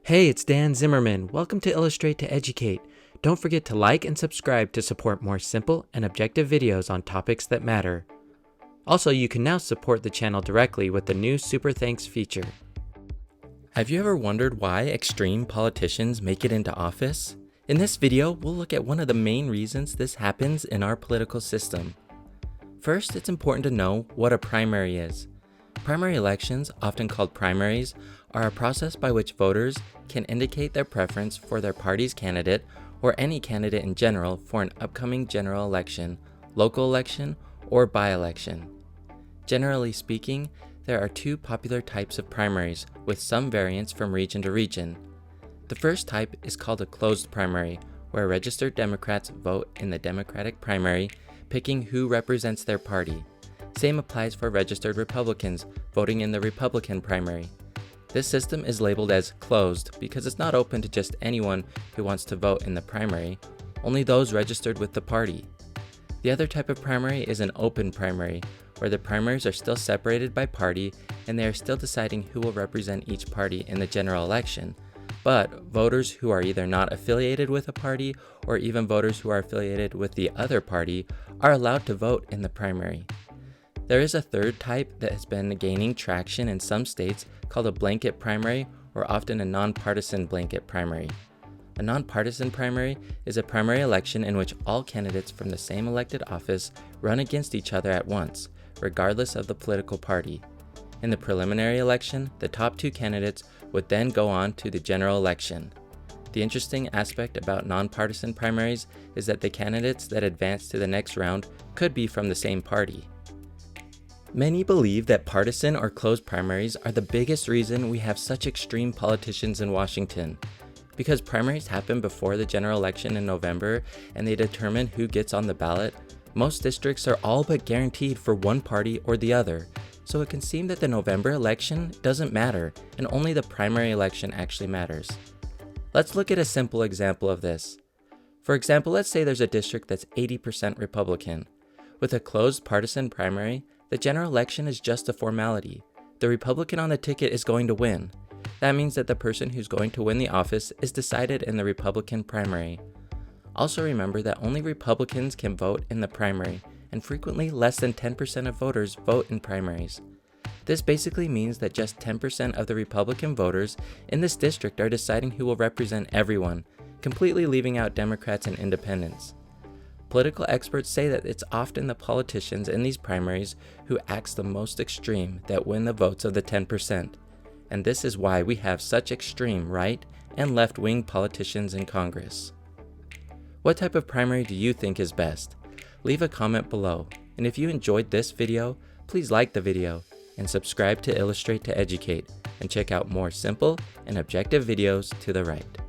Hey, it's Dan Zimmerman. Welcome to Illustrate to Educate. Don't forget to like and subscribe to support more simple and objective videos on topics that matter. Also, you can now support the channel directly with the new Super Thanks feature. Have you ever wondered why extreme politicians make it into office? In this video, we'll look at one of the main reasons this happens in our political system. First, it's important to know what a primary is. Primary elections, often called primaries, are a process by which voters can indicate their preference for their party's candidate or any candidate in general for an upcoming general election, local election, or by-election. Generally speaking, there are two popular types of primaries, with some variance from region to region. The first type is called a closed primary, where registered Democrats vote in the Democratic primary, picking who represents their party. Same applies for registered Republicans voting in the Republican primary. This system is labeled as closed because it's not open to just anyone who wants to vote in the primary, only those registered with the party. The other type of primary is an open primary, where the primaries are still separated by party and they are still deciding who will represent each party in the general election, but voters who are either not affiliated with a party or even voters who are affiliated with the other party are allowed to vote in the primary. There is a third type that has been gaining traction in some states called a blanket primary, or often a nonpartisan blanket primary. A nonpartisan primary is a primary election in which all candidates from the same elected office run against each other at once, regardless of the political party. In the preliminary election, the top two candidates would then go on to the general election. The interesting aspect about nonpartisan primaries is that the candidates that advance to the next round could be from the same party. Many believe that partisan or closed primaries are the biggest reason we have such extreme politicians in Washington. Because primaries happen before the general election in November and they determine who gets on the ballot, most districts are all but guaranteed for one party or the other, so it can seem that the November election doesn't matter and only the primary election actually matters. Let's look at a simple example of this. For example, let's say there's a district that's 80% Republican. With a closed partisan primary, the general election is just a formality. The Republican on the ticket is going to win. That means that the person who's going to win the office is decided in the Republican primary. Also remember that only Republicans can vote in the primary, and frequently less than 10% of voters vote in primaries. This basically means that just 10% of the Republican voters in this district are deciding who will represent everyone, completely leaving out Democrats and independents. Political experts say that it's often the politicians in these primaries who act the most extreme that win the votes of the 10%. And this is why we have such extreme right and left-wing politicians in Congress. What type of primary do you think is best? Leave a comment below. And if you enjoyed this video, please like the video and subscribe to Illustrate to Educate and check out more simple and objective videos to the right.